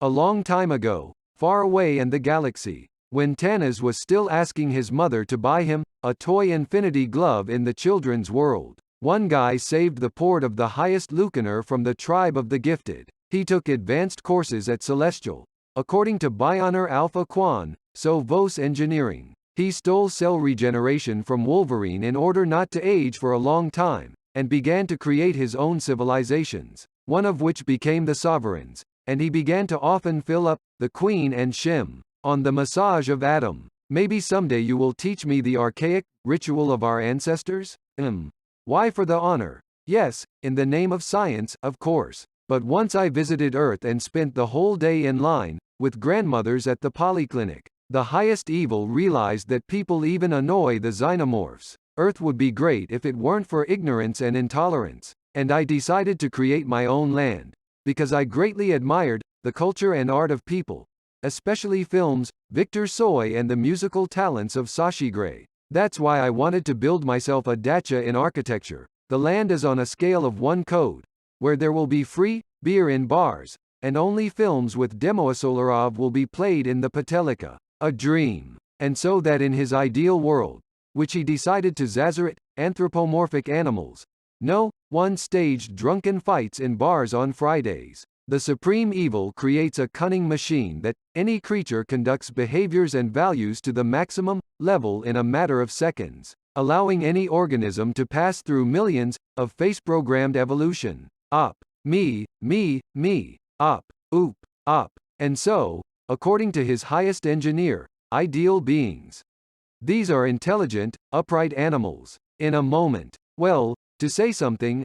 A long time ago, far away in the galaxy, when Tanas was still asking his mother to buy him a toy infinity glove in the children's world, one guy saved the port of the highest Lucaner from the tribe of the gifted. He took advanced courses at Celestial. According to Bioner Alpha Quan, so Vos Engineering, he stole cell regeneration from Wolverine in order not to age for a long time, and began to create his own civilizations, one of which became the Sovereigns, and he began to often fill up the Queen and Shem on the massage of Adam. Maybe someday you will teach me the archaic ritual of our ancestors? Why for the honor? Yes, in the name of science, of course. But once I visited Earth and spent the whole day in line, with grandmothers at the polyclinic, the highest evil realized that people even annoy the xenomorphs. Earth would be great if it weren't for ignorance and intolerance. And I decided to create my own land. Because I greatly admired the culture and art of people, especially films, Victor Soy and the musical talents of Sashi Gray. That's why I wanted to build myself a dacha in architecture. The land is on a scale of 1 code, where there will be free beer in bars, and only films with Demoasolarov will be played in the Patelika. A dream. And so that in his ideal world, which he decided to Zazaret, anthropomorphic animals. No, one staged drunken fights in bars on Fridays. The supreme evil creates a cunning machine that any creature conducts behaviors and values to the maximum level in a matter of seconds, allowing any organism to pass through millions of face-programmed evolution. Up, me, up, oop, up, and so, according to his highest engineer, ideal beings. These are intelligent, upright animals. In a moment. Well, to say something,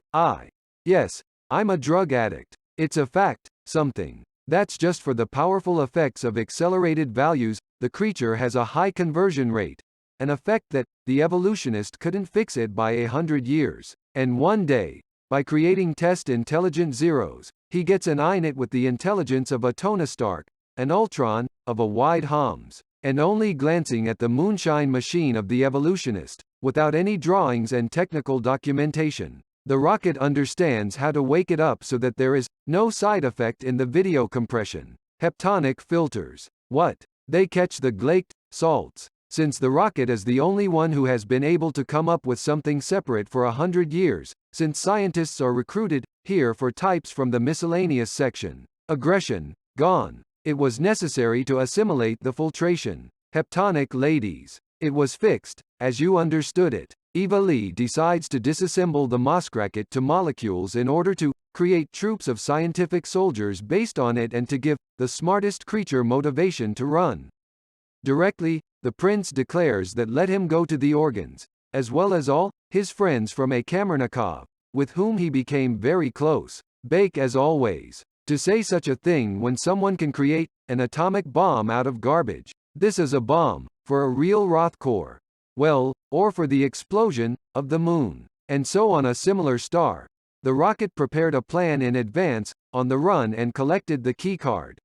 yes, I'm a drug addict. It's a fact, something. That's just for the powerful effects of accelerated values. The creature has a high conversion rate, an effect that the evolutionist couldn't fix it by 100 years. And one day, by creating test intelligent zeros, he gets an INIT with the intelligence of a Tony Stark, an Ultron, of a wide Homs, and only glancing at the moonshine machine of the evolutionist, without any drawings and technical documentation. The rocket understands how to wake it up so that there is no side effect in the video compression. Heptonic filters. What? They catch the glaked salts. Since the rocket is the only one who has been able to come up with something separate for 100 years, since scientists are recruited here for types from the miscellaneous section. Aggression. Gone. It was necessary to assimilate the filtration. Heptonic ladies. It was fixed, as you understood it. Eva Lee decides to disassemble the Moskraket to molecules in order to create troops of scientific soldiers based on it and to give the smartest creature motivation to run. Directly, the prince declares that let him go to the organs, as well as all his friends from a Kamarnikov, with whom he became very close. Bake as always. To say such a thing when someone can create an atomic bomb out of garbage. This is a bomb, for a real Rothcore. Well, or for the explosion of the moon. And so on a similar star. The rocket prepared a plan in advance, on the run and collected the keycard.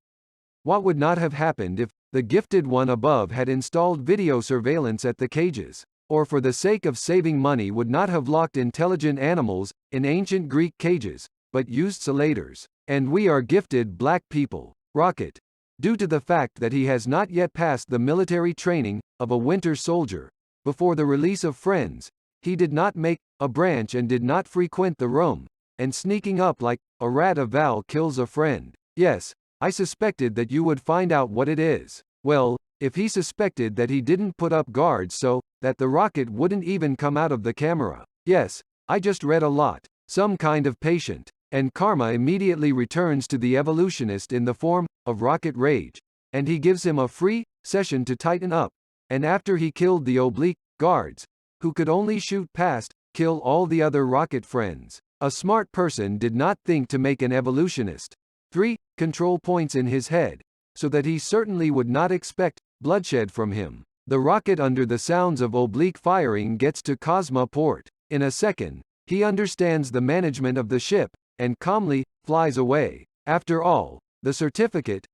What would not have happened if the gifted one above had installed video surveillance at the cages? Or for the sake of saving money would not have locked intelligent animals in ancient Greek cages, but used salators? And we are gifted black people. Rocket. Due to the fact that he has not yet passed the military training of a winter soldier, before the release of Friends, he did not make a branch and did not frequent the room, and sneaking up like a rat a Val kills a friend. Yes, I suspected that you would find out what it is. Well, if he suspected that he didn't put up guards so that the rocket wouldn't even come out of the camera. Yes, I just read a lot. Some kind of patient. And karma immediately returns to the evolutionist in the form of rocket rage, and he gives him a free session to tighten up. And after he killed the oblique guards, who could only shoot past, kill all the other rocket friends, a smart person did not think to make an evolutionist 3 control points in his head, so that he certainly would not expect bloodshed from him. The rocket under the sounds of oblique firing gets to Cosma port. In a second, he understands the management of the ship, and calmly flies away. After all, the certificate,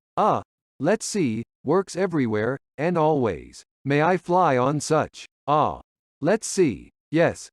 let's see, works everywhere, and always. May I fly on such? Let's see. Yes.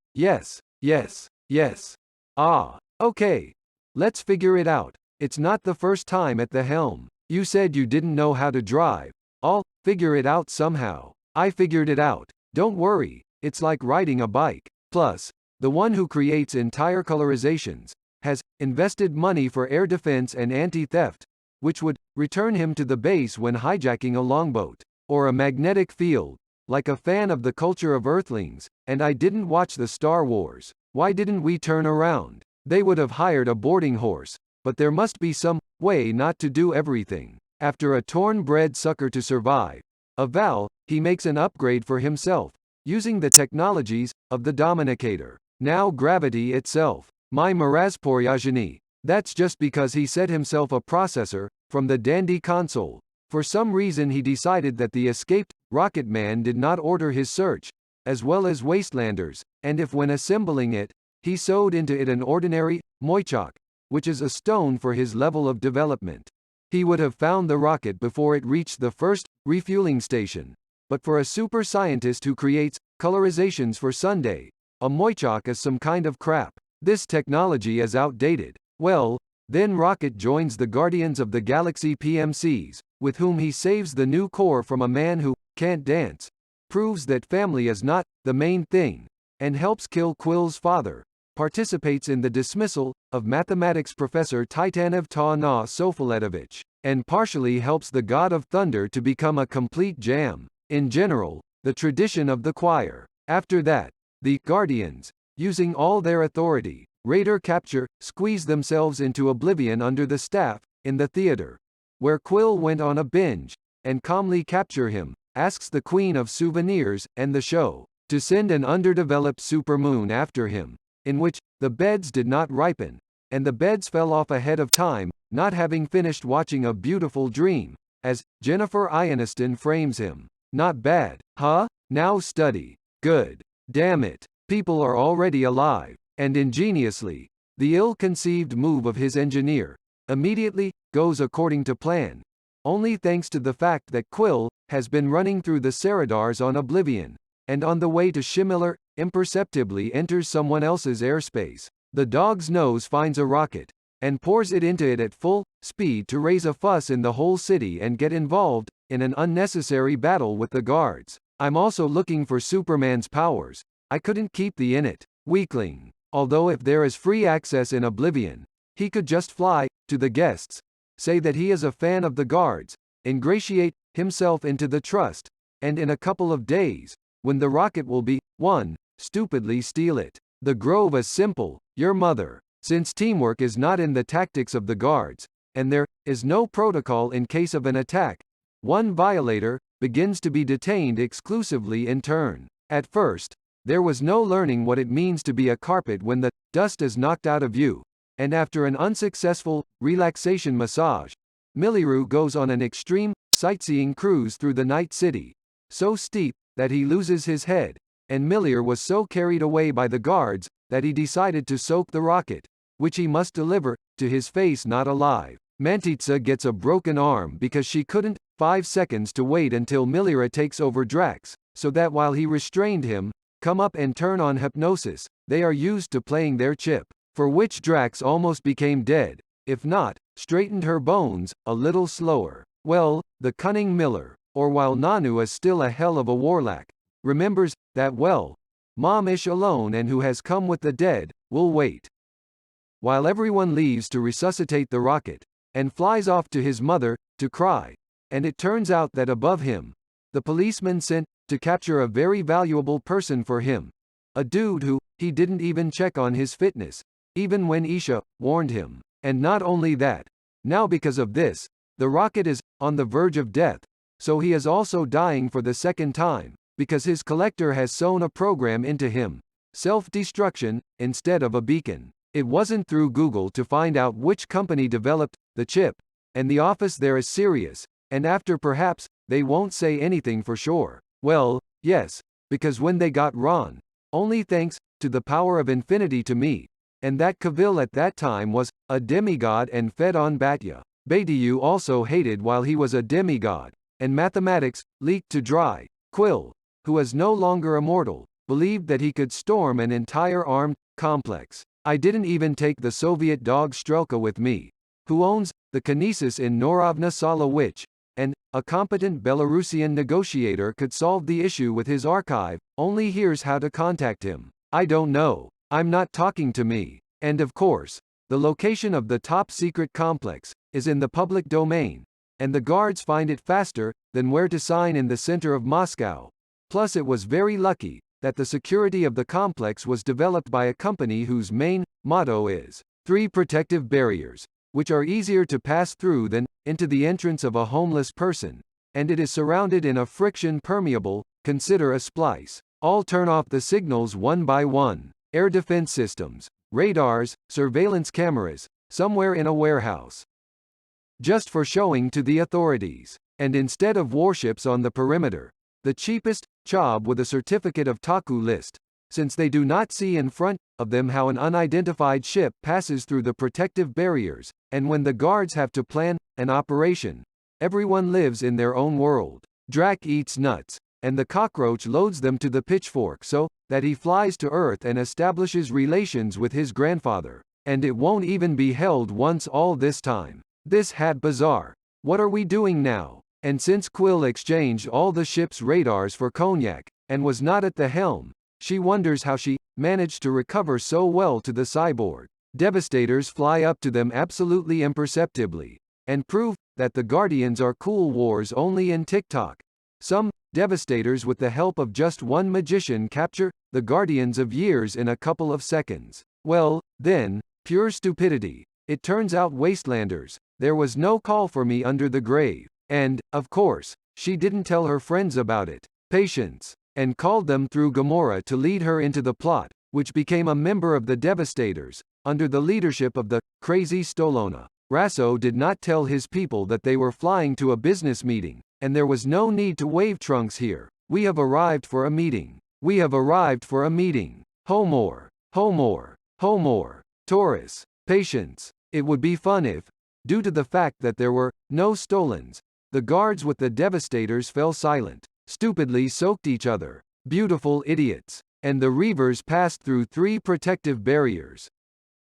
Okay. Let's figure it out. It's not the first time at the helm. You said you didn't know how to drive. I'll figure it out somehow. I figured it out. Don't worry, it's like riding a bike. Plus, the one who creates entire colorizations has invested money for air defense and anti-theft, which would return him to the base when hijacking a longboat, or a magnetic field, like a fan of the culture of Earthlings, and I didn't watch the Star Wars. Why didn't we turn around? They would have hired a boarding horse, but there must be some way not to do everything. After a torn bread sucker to survive, a Val, he makes an upgrade for himself, using the technologies of the Dominicator. Now gravity itself. My Mrazporyazhny. That's just because he set himself a processor from the Dandy console. For some reason he decided that the escaped Rocket Man did not order his search, as well as Wastelanders, and if when assembling it, he sewed into it an ordinary moichok, which is a stone for his level of development, he would have found the rocket before it reached the first refueling station. But for a super scientist who creates colorizations for Sunday, a moichok is some kind of crap. This technology is outdated. Well, then Rocket joins the Guardians of the Galaxy PMCs, with whom he saves the new core from a man who can't dance, proves that family is not the main thing, and helps kill Quill's father, participates in the dismissal of mathematics professor Titanev Ta-Na Sofiletovich, and partially helps the God of Thunder to become a complete jam. In general, the tradition of the choir. After that, the Guardians, using all their authority, Raider capture, squeeze themselves into oblivion under the staff, in the theater, where Quill went on a binge, and calmly capture him, asks the Queen of Souvenirs, and the show, to send an underdeveloped supermoon after him, in which, the beds did not ripen, and the beds fell off ahead of time, not having finished watching A Beautiful Dream, as Jennifer Aniston frames him. Not bad, huh? Now study. Good. Damn it. People are already alive. And ingeniously, the ill-conceived move of his engineer immediately goes according to plan, only thanks to the fact that Quill has been running through the Ceradars on Oblivion, and on the way to Shimiller, imperceptibly enters someone else's airspace. The dog's nose finds a rocket, and pours it into it at full speed to raise a fuss in the whole city and get involved in an unnecessary battle with the guards. I'm also looking for Superman's powers. I couldn't keep the in it. Weakling. Although if there is free access in Oblivion, he could just fly to the guests, say that he is a fan of the guards, ingratiate himself into the trust, and in a couple of days, when the rocket will be won, stupidly steal it. The Grove is simple, your mother. Since teamwork is not in the tactics of the guards, and there is no protocol in case of an attack, one violator begins to be detained exclusively in turn. At first, there was no learning what it means to be a carpet when the dust is knocked out of you, and after an unsuccessful relaxation massage, Miliru goes on an extreme sightseeing cruise through the night city, so steep that he loses his head, and Miliru was so carried away by the guards that he decided to soak the rocket, which he must deliver to his face not alive. Mantitsa gets a broken arm because she couldn't 5 seconds to wait until Miliru takes over Drax, so that while he restrained him, come up and turn on hypnosis, they are used to playing their chip, for which Drax almost became dead, if not, straightened her bones, a little slower. Well, the cunning Miller, or while Nanu is still a hell of a warlock, remembers that well, Mom-ish alone and who has come with the dead, will wait. While everyone leaves to resuscitate the rocket, and flies off to his mother, to cry, and it turns out that above him, the policeman sent to capture a very valuable person for him, a dude who, he didn't even check on his fitness, even when Isha warned him. And not only that, now because of this, the rocket is on the verge of death, so he is also dying for the second time, because his collector has sewn a program into him, self-destruction, instead of a beacon. It wasn't through Google to find out which company developed the chip, and the office there is serious, and after perhaps, they won't say anything for sure. Well, yes, because when they got Ron, only thanks to the power of infinity to me, and that Cavill at that time was a demigod and fed on Batya. Baidu also hated while he was a demigod, and mathematics leaked to Dry. Quill, who is no longer immortal, believed that he could storm an entire armed complex. I didn't even take the Soviet dog Strelka with me. who owns the Kinesis in Norovna Sala, which, and a competent Belarusian negotiator could solve the issue with his archive, only here's how to contact him. I don't know. I'm not talking to me. And of course, the location of the top-secret complex is in the public domain, and the guards find it faster than where to sign in the center of Moscow. Plus it was very lucky that the security of the complex was developed by a company whose main motto is 3 protective barriers, which are easier to pass through than into the entrance of a homeless person, and it is surrounded in a friction permeable, consider a splice. All turn off the signals one by one. Air defense systems, radars, surveillance cameras, somewhere in a warehouse. Just for showing to the authorities. And instead of warships on the perimeter, the cheapest job with a certificate of Taku list, since they do not see in front of them how an unidentified ship passes through the protective barriers, and when the guards have to plan an operation, everyone lives in their own world. Drac eats nuts, and the cockroach loads them to the pitchfork so that he flies to Earth and establishes relations with his grandfather. And it won't even be held once all this time. This hat bizarre. What are we doing now? And since Quill exchanged all the ship's radars for cognac, and was not at the helm, she wonders how she managed to recover so well to the cyborg. Devastators fly up to them absolutely imperceptibly, and prove that the Guardians are cool wars only in TikTok. Some Devastators with the help of just one magician capture the Guardians of Years in a couple of seconds. Well, then, pure stupidity. It turns out Wastelanders, there was no call for me under the grave. And, of course, she didn't tell her friends about it. Patience. And called them through Gamora to lead her into the plot, which became a member of the Devastators, under the leadership of the crazy Stolona. Rasso did not tell his people that they were flying to a business meeting, and there was no need to wave trunks here. We have arrived for a meeting. We have arrived for a meeting. Homor. Homor. Homor. Taurus. Patience. It would be fun if, due to the fact that there were no Stolans, the guards with the Devastators fell silent, stupidly soaked each other. Beautiful idiots. And the Reavers passed through 3 protective barriers.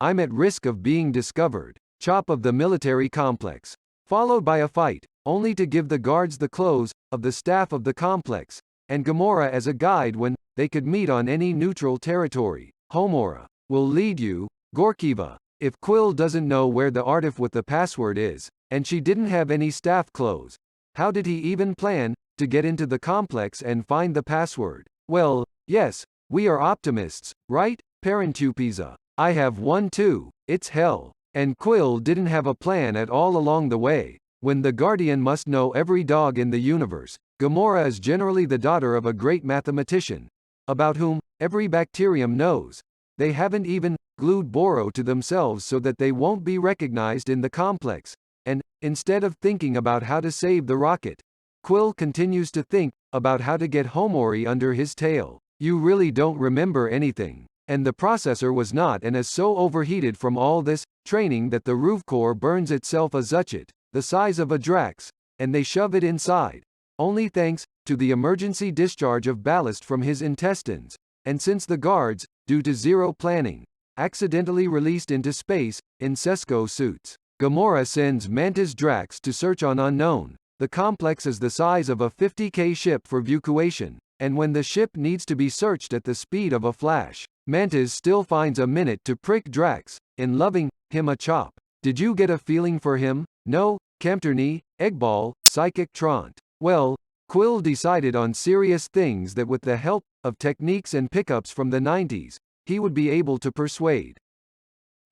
I'm at risk of being discovered. Chop of the military complex. Followed by a fight, only to give the guards the clothes of the staff of the complex, and Gamora as a guide when they could meet on any neutral territory. Homora will lead you, Gorkiva. If Quill doesn't know where the artif with the password is, and she didn't have any staff clothes, how did he even plan to get into the complex and find the password? Well, yes, we are optimists, right, Parentupiza? I have one too. It's hell. And Quill didn't have a plan at all along the way. When the Guardian must know every dog in the universe, Gamora is generally the daughter of a great mathematician, about whom every bacterium knows. They haven't even glued Boro to themselves so that they won't be recognized in the complex. And, instead of thinking about how to save the rocket, Quill continues to think about how to get Homori under his tail. You really don't remember anything. And the processor was not and is so overheated from all this training that the roof core burns itself a Zuchet, the size of a Drax, and they shove it inside. Only thanks to the emergency discharge of ballast from his intestines. And since the guards, due to zero planning, accidentally released into space in Sesko suits, Gamora sends Mantis Drax to search on Unknown. The complex is the size of a 50K ship for evacuation, and when the ship needs to be searched at the speed of a flash, Mantis still finds a minute to prick Drax, in loving him a chop. Did you get a feeling for him? No, Campterny, Eggball, Psychic Trant. Well, Quill decided on serious things that with the help of techniques and pickups from the 90s, he would be able to persuade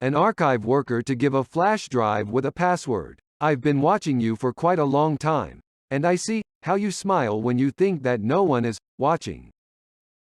an archive worker to give a flash drive with a password. I've been watching you for quite a long time, and I see how you smile when you think that no one is watching.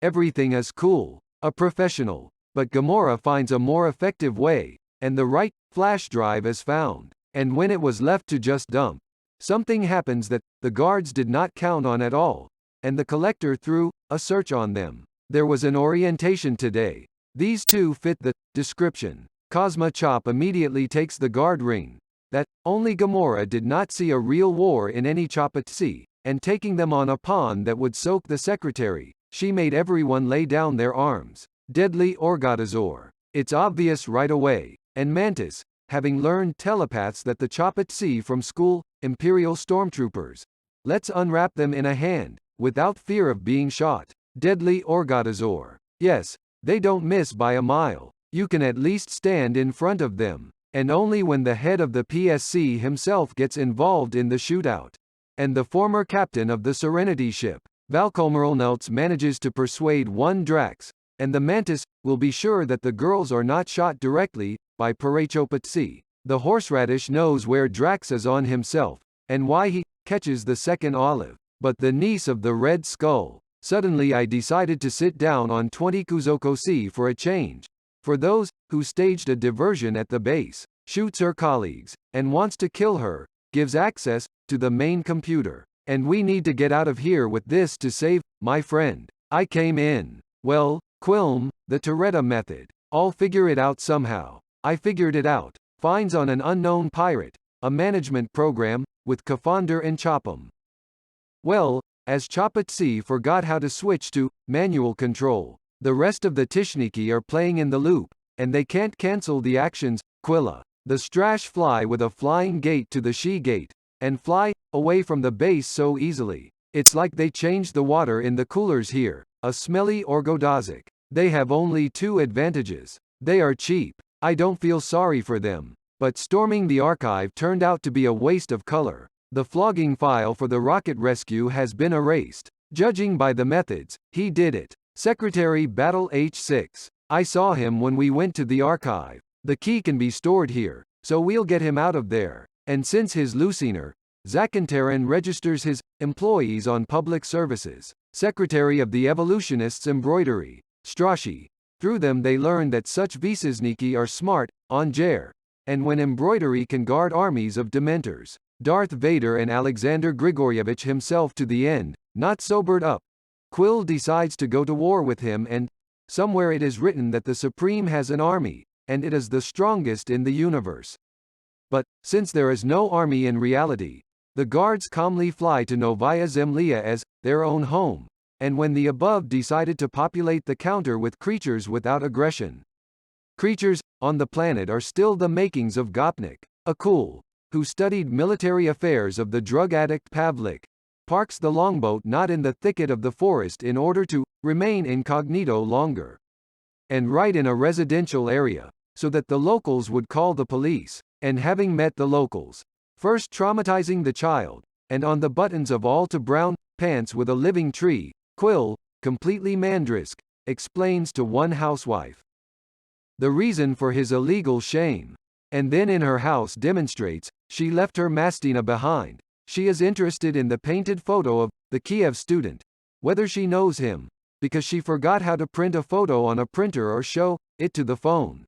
Everything is cool. A professional. But Gamora finds a more effective way, and the right flash drive is found. And when it was left to just dump, something happens that the guards did not count on at all, and the collector threw a search on them. There was an orientation today. These two fit the description. Cosma Chop immediately takes the guard ring. That only Gamora did not see a real war in any Chapatsi, and taking them on a pond that would soak the secretary. She made everyone lay down their arms. Deadly Orgatazor. It's obvious right away. And Mantis, having learned telepaths that the Chopet see from school, Imperial stormtroopers. Let's unwrap them in a hand, without fear of being shot. Deadly Orgadazor. Yes, they don't miss by a mile. You can at least stand in front of them. And only when the head of the PSC himself gets involved in the shootout. And the former captain of the Serenity ship, Valkolmerlnelts, manages to persuade one Drax, and the Mantis will be sure that the girls are not shot directly by Parachopatsi. The horseradish knows where Drax is on himself, and why he catches the second olive. But the niece of the Red Skull. Suddenly I decided to sit down on 20 Kuzokosi for a change. For those who staged a diversion at the base, shoots her colleagues, and wants to kill her, gives access to the main computer. And we need to get out of here with this to save my friend. I came in. Well, Quilm, the Toretta method. I'll figure it out somehow. I figured it out. Finds on an unknown pirate, a management program, with Kafandar and Chopum. Well, as Chopatsi forgot how to switch to manual control, the rest of the Tishniki are playing in the loop, and they can't cancel the actions. Quilla, the Strash fly with a flying gate to the she-gate, and fly away from the base so easily. It's like they changed the water in the coolers here, a smelly Orgodazic. They have only two advantages. They are cheap. I don't feel sorry for them. But storming the archive turned out to be a waste of color. The flogging file for the rocket rescue has been erased. Judging by the methods, he did it. Secretary Battle H6. I saw him when we went to the archive. The key can be stored here, so we'll get him out of there. And since his Luciner, Zakantaran registers his employees on public services. Secretary of the Evolutionists Embroidery. Strashi. Through them they learn that such Visasniki are smart, on Jer. And when embroidery can guard armies of Dementors. Darth Vader and Alexander Grigoryevich himself to the end, not sobered up. Quill decides to go to war with him, and somewhere it is written that the Supreme has an army, and it is the strongest in the universe. But, since there is no army in reality, the guards calmly fly to Novaya Zemlya as their own home, and when the above decided to populate the counter with creatures without aggression. Creatures on the planet are still the makings of Gopnik, a cool, who studied military affairs of the drug addict Pavlik, parks the longboat not in the thicket of the forest in order to remain incognito longer. And right in a residential area, so that the locals would call the police, and having met the locals, first traumatizing the child, and on the buttons of all to brown pants with a living tree, Quill, completely mandrisk, explains to one housewife the reason for his illegal shame. And then in her house demonstrates, she left her Mastina behind. She is interested in the painted photo of the Kiev student. Whether she knows him, because she forgot how to print a photo on a printer or show it to the phone.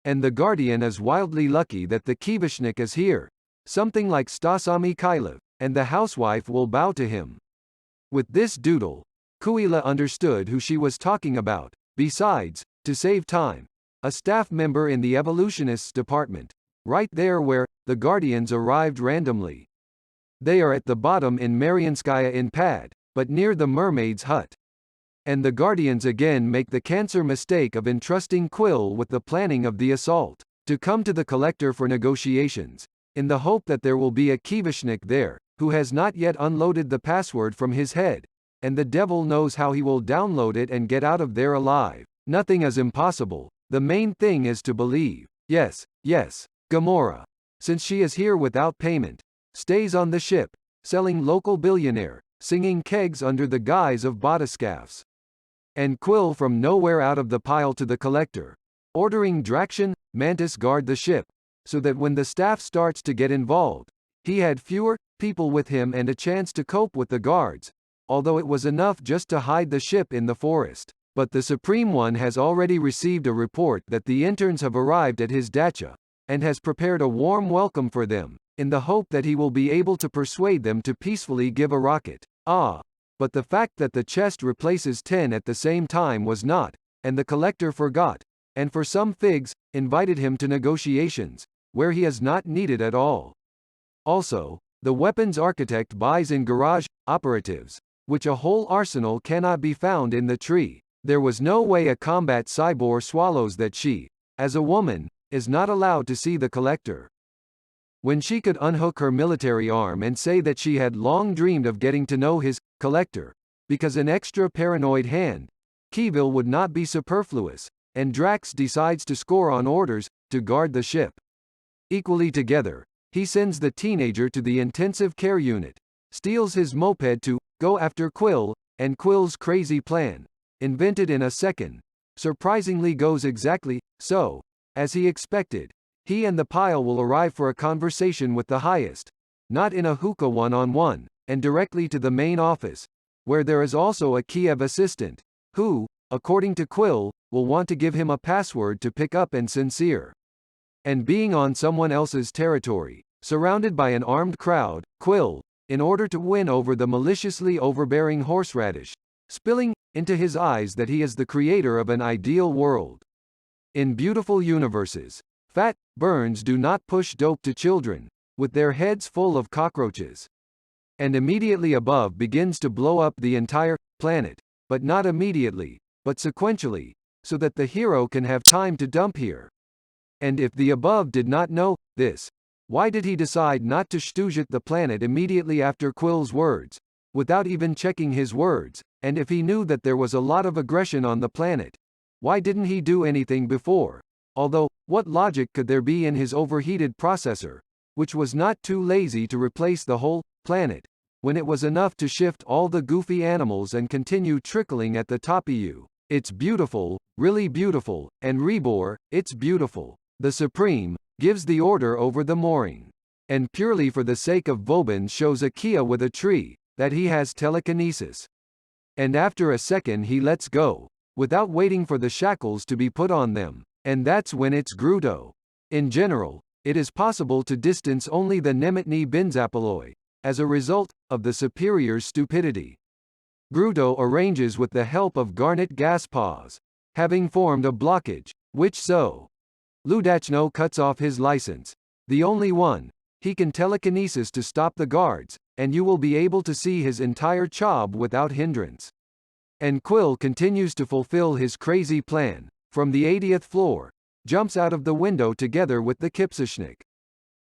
And the Guardian is wildly lucky that the Kivishnik is here. Something like Stasami Kailev, and the housewife will bow to him. With this doodle, Kuila understood who she was talking about. Besides, to save time, a staff member in the evolutionists department, right there where the Guardians arrived randomly. They are at the bottom in Marianskaya in Pad, but near the mermaid's hut. And the Guardians again make the cancer mistake of entrusting Quill with the planning of the assault, to come to the collector for negotiations, in the hope that there will be a Kivishnik there, who has not yet unloaded the password from his head, and the devil knows how he will download it and get out of there alive. Nothing is impossible. The main thing is to believe. Yes, yes, Gamora. Since she is here without payment, stays on the ship, selling local billionaire, singing kegs under the guise of batascafs. And Quill from nowhere out of the pile to the collector, ordering Draxion, Mantis guard the ship, so that when the staff starts to get involved, he had fewer people with him and a chance to cope with the guards, although it was enough just to hide the ship in the forest. But the Supreme One has already received a report that the interns have arrived at his dacha, and has prepared a warm welcome for them, in the hope that he will be able to persuade them to peacefully give a rocket. But the fact that the chest replaces 10 at the same time was not, and the collector forgot, and for some figs, invited him to negotiations, where he is not needed at all. Also, the weapons architect buys in garage operatives, which a whole arsenal cannot be found in the tree. There was no way a combat cyborg swallows that she, as a woman, is not allowed to see the collector. When she could unhook her military arm and say that she had long dreamed of getting to know his collector, because an extra paranoid hand, Kevil would not be superfluous, and Drax decides to score on orders to guard the ship. Equally together, he sends the teenager to the intensive care unit, steals his moped to go after Quill, and Quill's crazy plan, invented in a second, surprisingly goes exactly so as he expected. He and the pile will arrive for a conversation with the highest, not in a hookah one-on-one, and directly to the main office, where there is also a Kiev assistant, who, according to Quill, will want to give him a password to pick up and sincere. And being on someone else's territory, surrounded by an armed crowd, Quill, in order to win over the maliciously overbearing horseradish, spilling into his eyes that he is the creator of an ideal world. In beautiful universes, fat Burns do not push dope to children, with their heads full of cockroaches. And immediately above begins to blow up the entire planet, but not immediately, but sequentially, so that the hero can have time to dump here. And if the above did not know this, why did he decide not to stujet the planet immediately after Quill's words, without even checking his words? And if he knew that there was a lot of aggression on the planet, why didn't he do anything before? Although, what logic could there be in his overheated processor, which was not too lazy to replace the whole planet, when it was enough to shift all the goofy animals and continue trickling at the top of you? It's beautiful, really beautiful, and Rebor, it's beautiful. The Supreme gives the order over the mooring, and purely for the sake of Vobin shows a Kia with a tree, that he has telekinesis. And after a second he lets go, without waiting for the shackles to be put on them, and that's when it's Gruto. In general, it is possible to distance only the Nemetny Benzapaloi, as a result of the superior's stupidity. Gruto arranges with the help of Garnet Gaspaws, having formed a blockage, which so Ludachno cuts off his license, the only one, he can telekinesis to stop the guards, and you will be able to see his entire job without hindrance. And Quill continues to fulfill his crazy plan, from the 80th floor, jumps out of the window together with the Kipsishnik.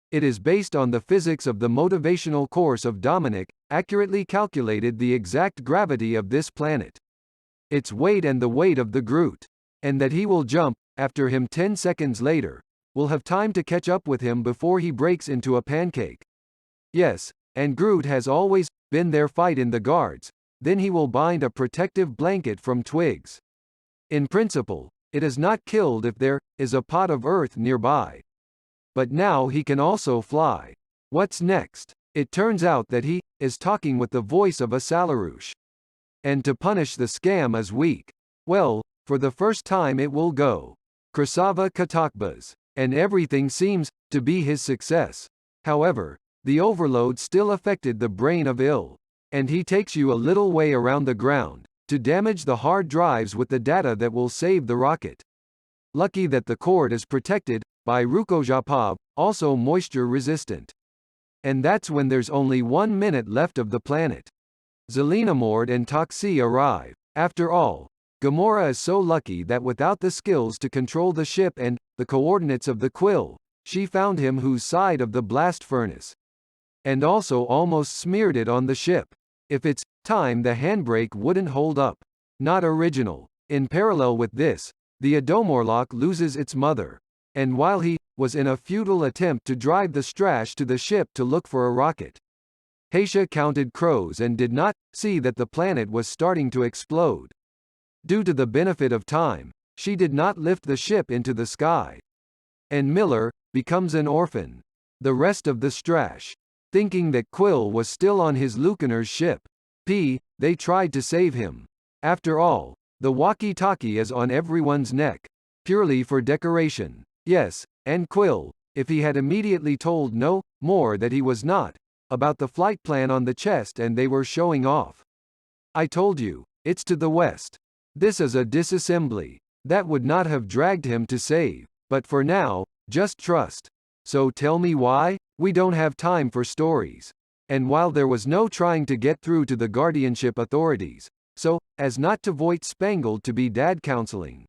It is based on the physics of the motivational course of Dominic, accurately calculated the exact gravity of this planet, its weight and the weight of the Groot, and that he will jump after him 10 seconds later, will have time to catch up with him before he breaks into a pancake. Yes, and Groot has always been there fight in the guards, then he will bind a protective blanket from twigs. In principle, it is not killed if there is a pot of earth nearby. But now he can also fly. What's next? It turns out that he is talking with the voice of a Salarouche. And to punish the scam is weak. Well, for the first time it will go Krasava Katakbas, and everything seems to be his success. However, the overload still affected the brain of Il, and he takes you a little way around the ground to damage the hard drives with the data that will save the rocket. Lucky that the cord is protected by Rukojapov, also moisture resistant. And that's when there's only 1 minute left of the planet. Zelenamord and Toxie arrive. After all, Gamora is so lucky that without the skills to control the ship and the coordinates of the Quill, she found him whose side of the blast furnace. And also almost smeared it on the ship. If it's time, the handbrake wouldn't hold up. Not original. In parallel with this, the Adomorlock loses its mother. And while he was in a futile attempt to drive the Strash to the ship to look for a rocket, Haisha counted crows and did not see that the planet was starting to explode. Due to the benefit of time, she did not lift the ship into the sky. And Miller becomes an orphan. The rest of the Strash, thinking that Quill was still on his Lucaner's ship, they tried to save him. After all, the walkie-talkie is on everyone's neck, purely for decoration. Yes, and Quill, if he had immediately told no more that he was not about the flight plan on the chest and they were showing off. I told you, it's to the west. This is a disassembly. That would not have dragged him to save. But for now, just trust. So tell me why? We don't have time for stories. And while there was no trying to get through to the guardianship authorities, so as not to voice Spangled to be dad counseling.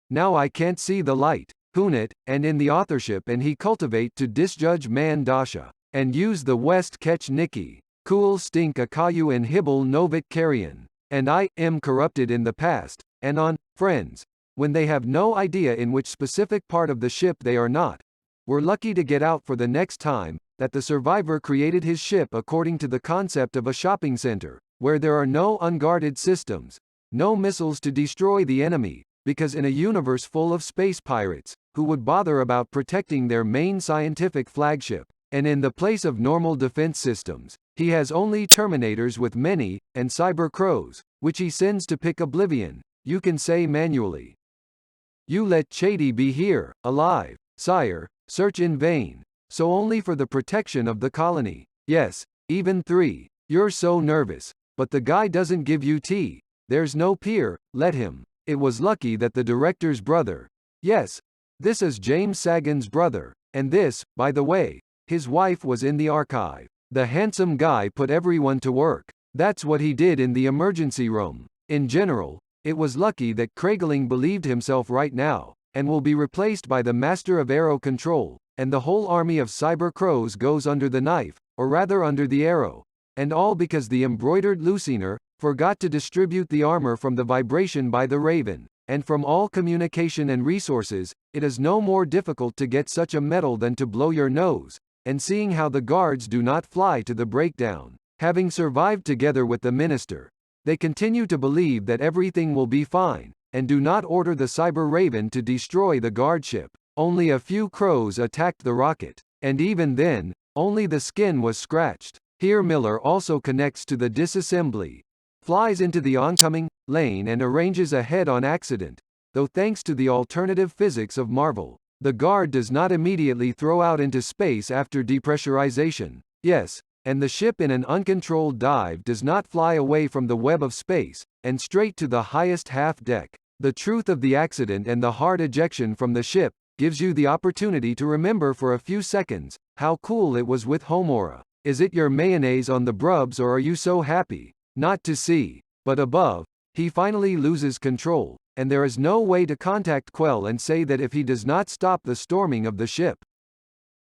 Now I can't see the light. Hunit, and in the authorship and he cultivate to disjudge man dasha, and use the west catch Nikki, cool stink akayu and hibble novit carrion, and I am corrupted in the past, and on, friends, when they have no idea in which specific part of the ship they are not. We're lucky to get out for the next time, that the survivor created his ship according to the concept of a shopping center, where there are no unguarded systems, no missiles to destroy the enemy, because in a universe full of space pirates, who would bother about protecting their main scientific flagship, and in the place of normal defense systems, he has only Terminators with many, and Cyber Crows, which he sends to pick oblivion, you can say manually. You let Chady be here, alive, sire, search in vain, so only for the protection of the colony. Yes, even 3, you're so nervous, but the guy doesn't give you tea, there's no peer, let him. It was lucky that the director's brother, yes, this is James Sagan's brother, and this, by the way, his wife was in the archive. The handsome guy put everyone to work. That's what he did in the emergency room. In general, it was lucky that Craigling believed himself right now, and will be replaced by the master of arrow control, and the whole army of Cyber Crows goes under the knife, or rather under the arrow. And all because the embroidered Luciner forgot to distribute the armor from the vibration by the Raven, and from all communication and resources, it is no more difficult to get such a medal than to blow your nose, and seeing how the guards do not fly to the breakdown, having survived together with the minister, they continue to believe that everything will be fine, and do not order the Cyber Raven to destroy the guardship. Only a few crows attacked the rocket, and even then, only the skin was scratched. Here Miller also connects to the disassembly, flies into the oncoming lane and arranges a head-on accident, though thanks to the alternative physics of Marvel, the guard does not immediately throw out into space after depressurization. Yes, and the ship in an uncontrolled dive does not fly away from the web of space, and straight to the highest half-deck. The truth of the accident and the hard ejection from the ship gives you the opportunity to remember for a few seconds how cool it was with Homura. Is it your mayonnaise on the brubs or are you so happy not to see? But above, he finally loses control, and there is no way to contact Quell and say that if he does not stop the storming of the ship,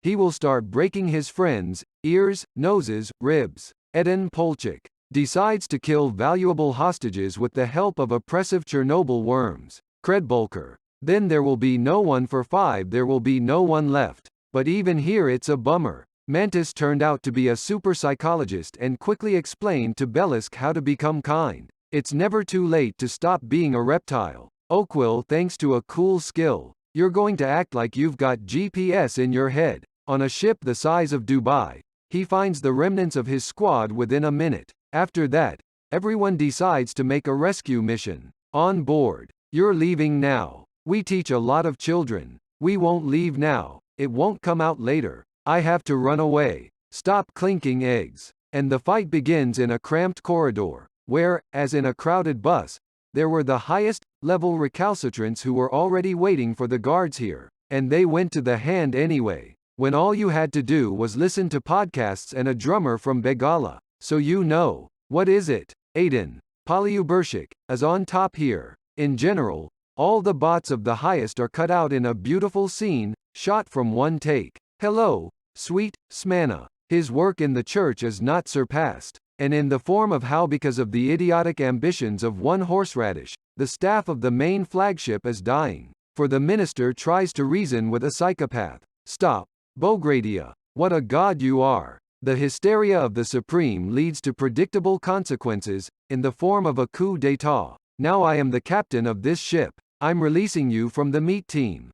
he will start breaking his friends' ears, noses, ribs. Eden Polchik decides to kill valuable hostages with the help of oppressive Chernobyl worms. Kredbolker. Then there will be no one for 5, there will be no one left. But even here it's a bummer. Mantis turned out to be a super psychologist and quickly explained to Belisk how to become kind. It's never too late to stop being a reptile. Oakwill, thanks to a cool skill, you're going to act like you've got GPS in your head. On a ship the size of Dubai, he finds the remnants of his squad within a minute. After that, everyone decides to make a rescue mission. On board, you're leaving now. We teach a lot of children. We won't leave now. It won't come out later. I have to run away. Stop clinking eggs. And the fight begins in a cramped corridor, where, as in a crowded bus, there were the highest-level recalcitrants who were already waiting for the guards here, and they went to the hand anyway, when all you had to do was listen to podcasts and a drummer from Begala. So you know. What is it? Aiden Polyubershik is on top here. In general, all the bots of the highest are cut out in a beautiful scene, shot from one take. Hello, sweet Smana. His work in the church is not surpassed, and in the form of how because of the idiotic ambitions of one horseradish, the staff of the main flagship is dying, for the minister tries to reason with a psychopath. Stop, Bogradia. What a god you are. The hysteria of the Supreme leads to predictable consequences, in the form of a coup d'état. Now I am the captain of this ship. I'm releasing you from the meat team.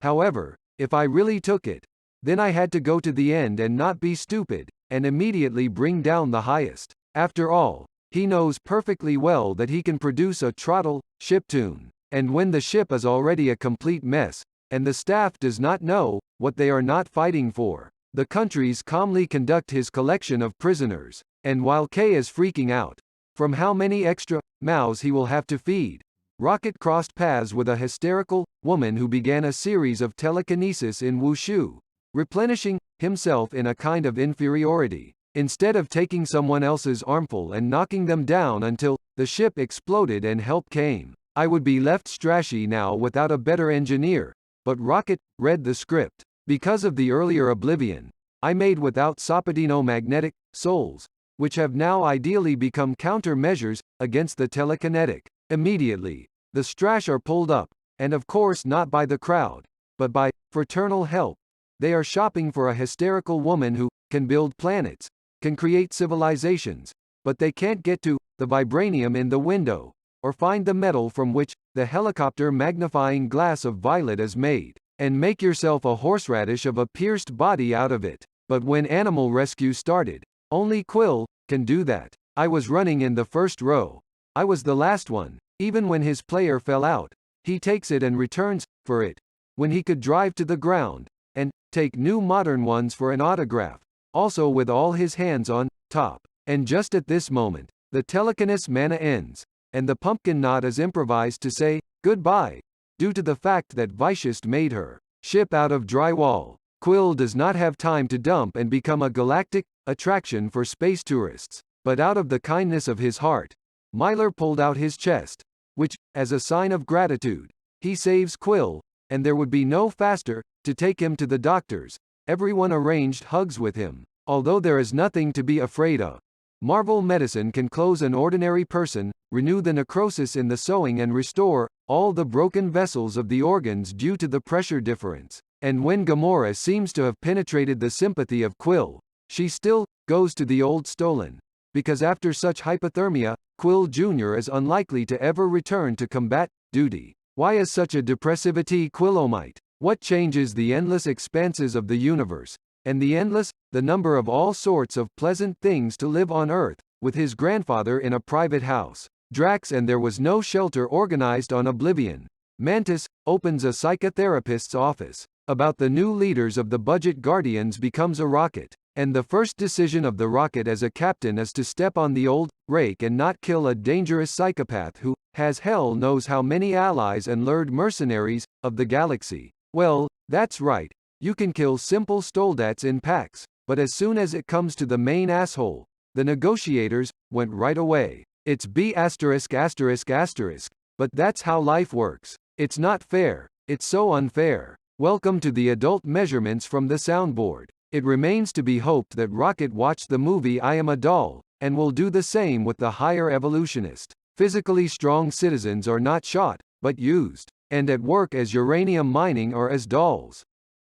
However, if I really took it, then I had to go to the end and not be stupid, and immediately bring down the highest. After all, he knows perfectly well that he can produce a trottle shiptune. And when the ship is already a complete mess, and the staff does not know what they are not fighting for, the countries calmly conduct his collection of prisoners. And while Kay is freaking out from how many extra mouths he will have to feed, Rocket crossed paths with a hysterical woman who began a series of telekinesis in Wushu, replenishing himself in a kind of inferiority, instead of taking someone else's armful and knocking them down until the ship exploded and help came. I would be left strashy now without a better engineer, but Rocket read the script. Because of the earlier Oblivion, I made without Sapodino magnetic souls, which have now ideally become countermeasures against the telekinetic. Immediately, the Strash are pulled up, and of course not by the crowd, but by fraternal help. They are shopping for a hysterical woman who can build planets, can create civilizations, but they can't get to the vibranium in the window, or find the metal from which the helicopter magnifying glass of Violet is made, and make yourself a horseradish of a pierced body out of it. But when Animal Rescue started, only Quill can do that. I was running in the first row. I was the last one. Even when his player fell out, he takes it and returns for it. When he could drive to the ground and take new modern ones for an autograph, also with all his hands on top. And just at this moment, the telekinesis mana ends, and the pumpkin knot is improvised to say goodbye, due to the fact that Vicious made her ship out of drywall. Quill does not have time to dump and become a galactic attraction for space tourists, but out of the kindness of his heart, Myler pulled out his chest, which, as a sign of gratitude, he saves Quill, and there would be no faster to take him to the doctors. Everyone arranged hugs with him. Although there is nothing to be afraid of, Marvel medicine can close an ordinary person, renew the necrosis in the sewing and restore all the broken vessels of the organs due to the pressure difference. And when Gamora seems to have penetrated the sympathy of Quill, she still goes to the old stolen. Because after such hypothermia, Quill Jr. is unlikely to ever return to combat duty. Why is such a depressivity Quillomite? What changes the endless expanses of the universe, and the number of all sorts of pleasant things to live on Earth, with his grandfather in a private house. Drax and there was no shelter organized on Oblivion. Mantis opens a psychotherapist's office. About the new leaders of the Budget Guardians becomes a Rocket, and the first decision of the Rocket as a captain is to step on the old rake and not kill a dangerous psychopath who has hell knows how many allies and lured mercenaries of the galaxy. Well, that's right, you can kill simple Stoldats in packs, but as soon as it comes to the main asshole, the negotiators went right away. It's B******, but that's how life works. It's not fair, it's so unfair. Welcome to the adult measurements from the soundboard. It remains to be hoped that Rocket watched the movie I Am a Doll, and will do the same with the higher evolutionist. Physically strong citizens are not shot, but used, and at work as uranium mining or as dolls.